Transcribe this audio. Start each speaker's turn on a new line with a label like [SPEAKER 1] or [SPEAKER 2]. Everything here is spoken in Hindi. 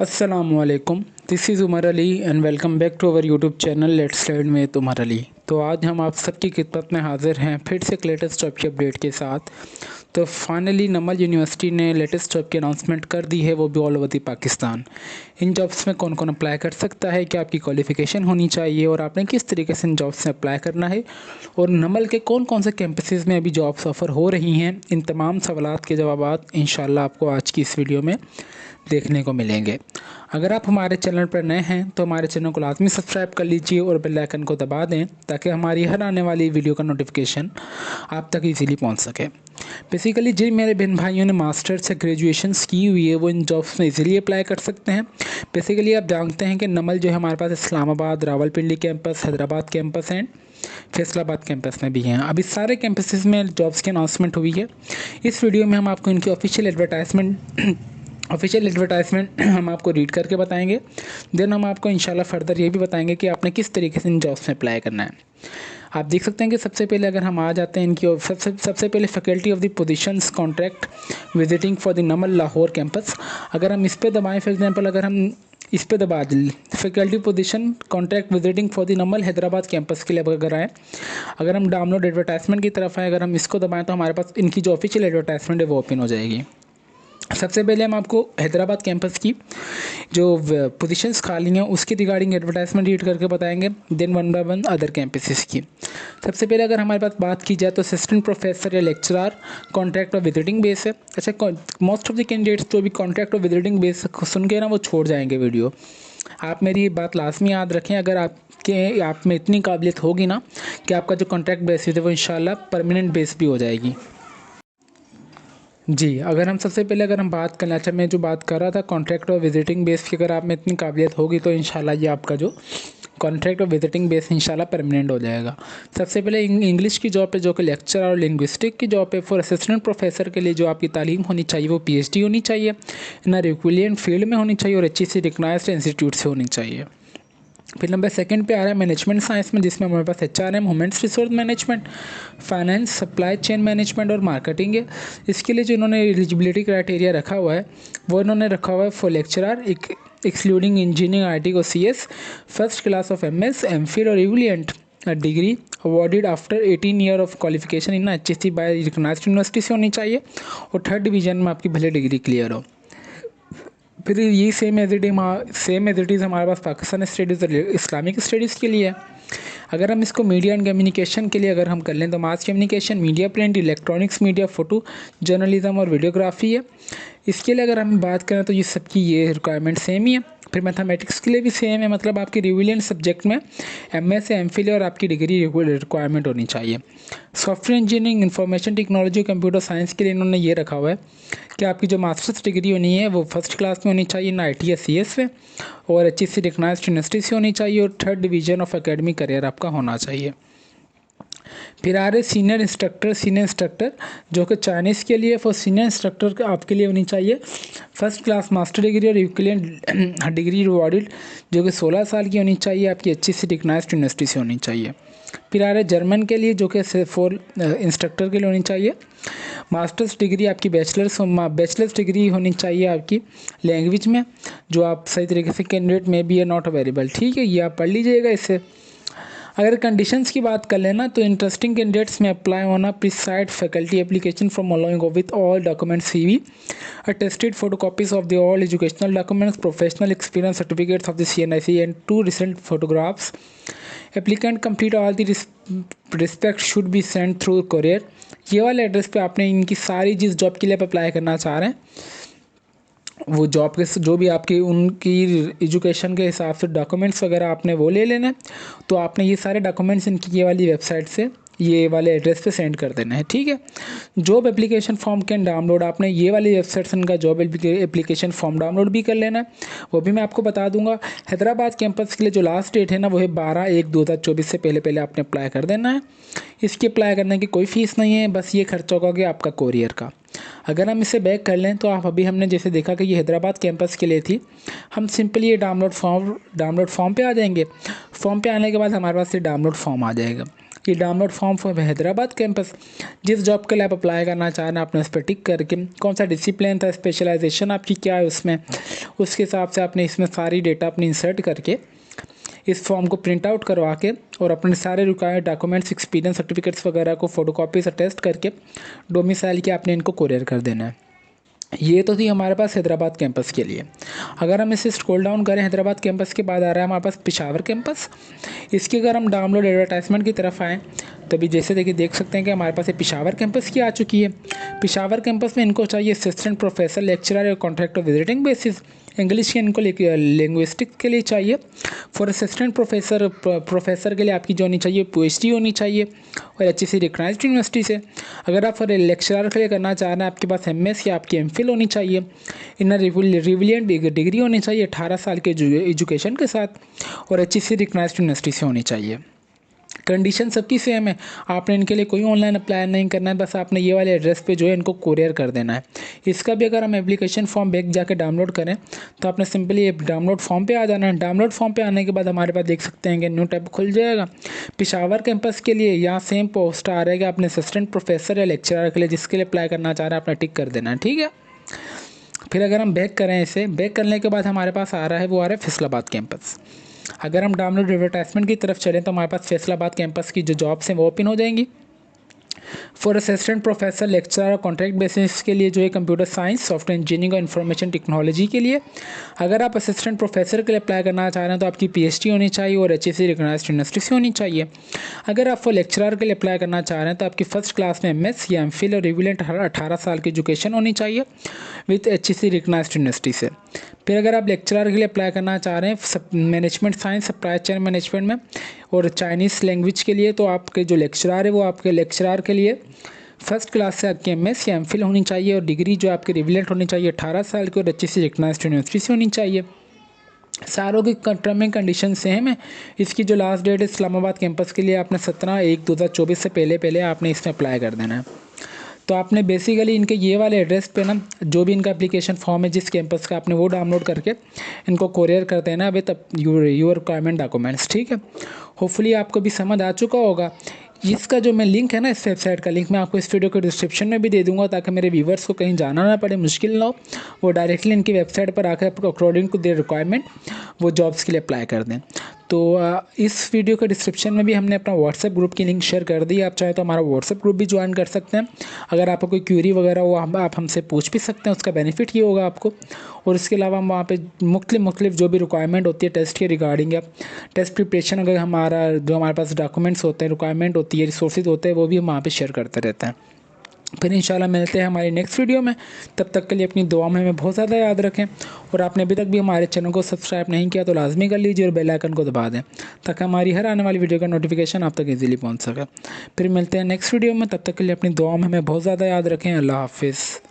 [SPEAKER 1] अस्सलामुअलैकुम, this is Umar Ali and welcome back to our YouTube channel let's learn with Umar Ali. तो आज हम आप सबकी खिदमत में हाज़िर हैं फिर से एक लेटेस्ट जॉब की अपडेट के साथ। तो फाइनली नमल यूनिवर्सिटी ने लेटेस्ट जॉब की अनाउंसमेंट कर दी है, वो भी all over the Pakistan. In jobs में कौन कौन अप्लाई कर सकता है, क्या आपकी क्वालिफ़िकेशन होनी चाहिए और आपने किस तरीके से इन जॉब्स में अप्लाई करना है, और नमल के कौन कौन से कैंपसेस में अभी जॉब्स ऑफ़र हो रही हैं, इन तमाम सवालात के जवाब इंशाल्लाह आपको आज की इस वीडियो में देखने को मिलेंगे। अगर आप हमारे चैनल पर नए हैं तो हमारे चैनल को लाजमी सब्सक्राइब कर लीजिए और बेल आइकन को दबा दें ताकि हमारी हर आने वाली वीडियो का नोटिफिकेशन आप तक इजीली पहुंच सके। बेसिकली जिन मेरे बहन भाइयों ने मास्टर्स या ग्रेजुएशंस की हुई है वो इन जॉब्स में इजीली अप्लाई कर सकते हैं। बेसिकली आप जानते हैं कि नमल जो है हमारे पास Islamabad, Rawalpindi campus, Hyderabad campus and Faisalabad campus में भी हैं। अभी सारे कैंपसेस में जॉब्स की अनाउंसमेंट हुई है। इस वीडियो में हम आपको इनकी ऑफिशियल एडवर्टाइजमेंट हम आपको रीड करके बताएंगे। देन हम आपको इंशाल्लाह फर्दर ये भी बताएंगे कि आपने किस तरीके से इन जॉब्स में अप्लाई करना है। आप देख सकते हैं कि सबसे पहले अगर हम आ जाते हैं इनकी सबसे पहले faculty of the positions contract visiting for the Namal Lahore campus. अगर हम इस पर दबाएँ, फॉर एग्जांपल अगर हम इस पर दबा दें faculty position contract visiting for the Namal Hyderabad campus के लिए अगर आए, अगर हम डाउनलोड एडवर्टाइजमेंट की तरफ आए, अगर हम इसको दबाएं तो हमारे पास इनकी जो ऑफिशियल एडवर्टाइजमेंट है वो ओपन हो जाएगी। सबसे पहले हम आपको हैदराबाद कैंपस की जो पोजीशंस खाली हैं उसकी रिगार्डिंग एडवर्टाइजमेंट रीड करके बताएंगे। Then one by one other campuses की। सबसे पहले अगर हमारे पास बात की जाए तो असिस्टेंट प्रोफेसर या लेक्चरर कॉन्ट्रैक्ट और विजिटिंग बेस है। अच्छा, मोस्ट ऑफ द कैंडिडेट्स जो भी कॉन्ट्रैक्ट और विजिटिंग बेस सुन के ना वो छोड़ जाएंगे वीडियो। आप मेरी बात लाजमी याद रखें, अगर आप में इतनी काबिलियत होगी ना कि आपका जो कॉन्ट्रैक्ट बेस है वो इंशाल्लाह परमानेंट बेस भी हो जाएगी। जी, अगर हम सबसे पहले अगर हम बात करना, अच्छा मैं जो बात कर रहा था कॉन्ट्रैक्ट और विजिटिंग बेस की, अगर आप में इतनी काबिलियत होगी तो इंशाल्लाह ये आपका जो कॉन्ट्रैक्ट और विजिटिंग बेस इंशाल्लाह परमानेंट हो जाएगा। सबसे पहले इंग्लिश की जॉब है जो कि लेक्चर और लिंग्विस्टिक की जॉब है। फॉर असिस्टेंट प्रोफेसर के लिए जो आपकी तालीम होनी चाहिए वो PhD होनी चाहिए, ना इक्विवेलेंट फील्ड में होनी चाहिए और अच्छी सी रिकग्नाइज्ड इंस्टीट्यूट से होनी चाहिए। फिर नंबर सेकंड पे आ रहा है मैनेजमेंट साइंस में, जिसमें हमारे पास HRM human resource management, finance, supply chain management और मार्केटिंग है। इसके लिए जो इन्होंने एलिजिबिलिटी क्राइटेरिया रखा हुआ है वो इन्होंने रखा हुआ है for lecturer excluding engineering IT को CS, first class of MS, MPhil और equivalent degree awarded after 18 year of qualification in HSC by recognised university से होनी चाहिए और थर्ड डिवीजन में आपकी भले डिग्री क्लियर हो। फिर ये सेम एज इट इज़ हमारे पास पाकिस्तान स्टडीज़ और इस्लामिक स्टडीज़ के लिए है। अगर हम इसको मीडिया एंड कम्युनिकेशन के लिए अगर हम कर लें तो mass communication, media, print, electronics media, photo journalism और वीडियोग्राफी है। इसके लिए अगर हम बात करें तो ये सबकी ये रिक्वायरमेंट सेम ही है। फिर मैथमेटिक्स के लिए भी सेम है, मतलब आपकी रिविलेंट सब्जेक्ट में MS या MPhil और आपकी डिग्री रिक्वायरमेंट होनी चाहिए। Software engineering, information technology, computer science के लिए इन्होंने ये रखा हुआ है कि आपकी जो मास्टर्स डिग्री होनी है वो फर्स्ट क्लास में होनी चाहिए, ना IT या CS में, और HSC रिकग्नाइज्ड यूनिवर्सिटी से होनी चाहिए और third division of academic career आपका होना चाहिए। फिर आ रहे सीनियर इंस्ट्रक्टर जो कि चाइनीज़ के लिए, फॉर सीनियर इंस्ट्रक्टर आपके लिए होनी चाहिए फर्स्ट क्लास मास्टर डिग्री और इक्विवेलेंट डिग्री रिवॉर्डेड जो कि 16 साल की होनी चाहिए, आपकी HSC रिकग्नाइज्ड यूनिवर्सिटी से होनी चाहिए। फिर आ रहे जर्मन के लिए जो कि फॉर इंस्ट्रक्टर के लिए होनी चाहिए मास्टर्स डिग्री, आपकी बैचलर्स डिग्री होनी चाहिए आपकी लैंग्वेज में, जो आप सही तरीके से कैंडिडेट में भी है नॉट अवेलेबल। ठीक है, ये आप पढ़ लीजिएगा इससे। अगर कंडीशंस की बात कर लेना तो इंटरेस्टिंग कैंडिडेट्स में अप्लाई होना preside faculty application from allowing with all documents CV, attested photocopies of the all educational documents, professional experience certificates of the CNIC and 2 recent photographs. Applicant complete all the respect should be send through courier. ये वाले एड्रेस पे आपने इनकी सारी जिस जॉब के लिए आप अप्लाई करना चाह रहे हैं वो जॉब के जो भी आपकी उनकी एजुकेशन के हिसाब से डॉक्यूमेंट्स वगैरह आपने वो ले लेना है। तो आपने ये सारे डॉक्यूमेंट्स इनकी ये वाली वेबसाइट से ये वाले एड्रेस पे सेंड कर देना है। ठीक है, job application form can download, आपने ये वाली वेबसाइट से इनका जॉब एप्लीकेशन फॉर्म डाउनलोड भी कर लेना है, वो भी मैं आपको बता दूंगा। हैदराबाद कैंपस के लिए जो लास्ट डेट है ना वो है 12/1/2024 से पहले आपने अप्लाई कर देना है। इसकी अप्लाई करने की कोई फ़ीस नहीं है, बस ये खर्चा होगा आपका कोरियर का। अगर हम इसे बैक कर लें तो आप अभी हमने जैसे देखा कि ये हैदराबाद कैंपस के लिए थी, हम सिंपली ये डाउनलोड फॉर्म पे आ जाएंगे। फॉर्म पे आने के बाद हमारे पास ये डाउनलोड फॉर्म आ जाएगा। ये download form for Hyderabad campus, जिस जॉब के लिए आप अप्लाई करना चाह रहे हैं आपने उस पर टिक करके कौन सा डिसिप्लिन था, स्पेशलाइजेशन आपकी क्या है उसमें, उसके हिसाब से आपने इसमें सारी डेटा अपनी इंसर्ट करके इस फॉर्म को प्रिंट आउट करवा के और अपने सारे रिक्वायर्ड डॉक्यूमेंट्स, एक्सपीरियंस सर्टिफिकेट्स वगैरह को फोटोकॉपी से टेस्ट करके डोमिसाइल के आपने इनको कोरियर कर देना है। ये तो थी हमारे पास हैदराबाद कैंपस के लिए। अगर हम इसे स्क्रॉल डाउन करें, हैदराबाद कैंपस के बाद आ रहा है हमारे पास पेशावर कैंपस। इसकी अगर हम डाउनलोड एडवर्टाइजमेंट की तरफ आएँ तो अभी जैसे देखिए देख सकते हैं कि हमारे पास ये पेशावर कैंपस की आ चुकी है। पेशावर कैंपस में इनको चाहिए असिस्टेंट प्रोफेसर, लेक्चरर और contract of visiting basis. English के इनको लिंग्विस्टिक्स के लिए चाहिए। फॉर असिस्टेंट प्रोफेसर के लिए आपकी जो होनी चाहिए PhD होनी चाहिए और HEC रिकग्नाइज्ड यूनिवर्सिटी से। अगर आप फॉर लेक्चरर के लिए करना चाह रहे हैं आपके पास MS या आपकी MPhil होनी चाहिए। इन रिविलियंट डिग्री होनी चाहिए 18 साल के एजुकेशन के साथ और HEC रिकग्नाइज्ड यूनिवर्सिटी से होनी चाहिए। कंडीशन सबकी सेम है, आपने इनके लिए कोई ऑनलाइन अप्लाई नहीं करना है, बस आपने ये वाले एड्रेस पे जो है इनको कोरियर कर देना है। इसका भी अगर हम एप्लीकेशन फॉर्म बैक जाके डाउनलोड करें तो आपने सिंपली ये डाउनलोड फॉर्म पे आ जाना है। डाउनलोड फॉर्म पे आने के बाद हमारे पास देख सकते हैं कि न्यू टैब खुल जाएगा। पेशावर कैंपस के लिए यहाँ सेम पोस्ट आ रहेगा, अपने असिस्टेंट प्रोफेसर या लेक्चरर के लिए जिसके लिए अप्लाई करना चाह रहे हैं अपना टिक कर देना है, ठीक है। फिर अगर हम बैक करें, इसे बैक करने के बाद हमारे पास आ रहा है, वो आ रहा है फैसलाबाद कैंपस। अगर हम डाउनलोड एडवर्टाइजमेंट की तरफ चलें तो हमारे पास फैसलाबाद कैंपस की जो जॉब्स हैं वो ओपन हो जाएंगी। फॉर असिस्टेंट प्रोफेसर, लेक्चरर और कॉन्ट्रैक्ट बेसिस के लिए जो है कंप्यूटर साइंस, सॉफ्टवेयर इंजीनियरिंग और इन्फॉर्मेशन टेक्नोलॉजी के लिए। अगर आप असिस्टेंट प्रोफेसर के लिए अप्लाई करना चाह रहे हैं तो आपकी PhD होनी चाहिए और HEC रिकग्नाइज्ड यूनिवर्सिटी से होनी चाहिए। अगर आप फॉर लेक्चरर के लिए अप्लाई करना चाह रहे हैं तो आपकी फर्स्ट क्लास में MS या MPhil और रिविलेंट 18 साल की एजुकेशन होनी चाहिए विथ HEC रिकग्नाइज्ड यूनिवर्सिटी से। फिर अगर आप लेक्चरर के लिए अप्लाई करना चाह रहे हैं management science, supply chain management में और चाइनीज़ लैंग्वेज के लिए, तो आपके जो लेक्चरर है वो आपके लेक्चरर के लिए फर्स्ट क्लास से आपकी MS या MPhil होनी चाहिए और डिग्री जो आपकी रिविलेंट होनी चाहिए 18 साल की और HEC रिकग्नाइज्ड यूनिवर्सिटी से होनी चाहिए। सारों की टर्म एंड कंडीशन सेम है। इसकी जो लास्ट डेट है इस्लामाबाद कैंपस के लिए आपने 17/1/2024 से पहले आपने इसमें अप्लाई कर देना है। तो आपने बेसिकली इनके ये वाले एड्रेस पे ना जो भी इनका एप्लीकेशन फॉर्म है जिस कैंपस का आपने वो डाउनलोड करके इनको कोरियर कर देना विद योर रिक्वायरमेंट डॉक्यूमेंट्स, ठीक है। होपफुली आपको भी समझ आ चुका होगा। इसका जो मैं लिंक है ना, इस वेबसाइट का लिंक मैं आपको इस वीडियो के डिस्क्रिप्शन में भी दे दूंगा ताकि मेरे व्यूवर्स को कहीं जाना ना पड़े, मुश्किल ना हो, वो डायरेक्टली इनकी वेबसाइट पर आकर अकॉर्डिंग टू देयर रिक्वायरमेंट वो जॉब्स के लिए अप्लाई कर दें। तो इस वीडियो के डिस्क्रिप्शन में भी हमने अपना व्हाट्सएप ग्रुप की लिंक शेयर कर दी। आप चाहे तो हमारा व्हाट्सएप ग्रुप भी ज्वाइन कर सकते हैं। अगर आपको कोई क्यूरी वगैरह हो आप हमसे पूछ भी सकते हैं, उसका बेनिफिट ये होगा आपको। और इसके अलावा हम वहाँ पे मुख्तलिफ जो भी रिक्वायरमेंट होती है टेस्ट के रिगार्डिंग या टेस्ट प्रिपरेशन, अगर जो हमारे पास डॉक्यूमेंट्स होते हैं, रिक्वायरमेंट होती है, रिसोर्सेज होते हैं, वो भी हम वहाँ पे शेयर करते रहते हैं। फिर इंशाल्लाह मिलते हैं हमारी नेक्स्ट वीडियो में। तब तक के लिए अपनी दुआ में हमें बहुत ज़्यादा याद रखें और आपने अभी तक भी हमारे चैनल को सब्सक्राइब नहीं किया तो लाजमी कर लीजिए और बेल आइकन को दबा दें ताकि हमारी हर आने वाली वीडियो का नोटिफिकेशन आप तक इजीली पहुंच सके। फिर मिलते हैं नेक्स्ट वीडियो में, तब तक के लिए अपनी दुआ में हमें बहुत ज़्यादा याद रखें। अल्लाह हाफिज़।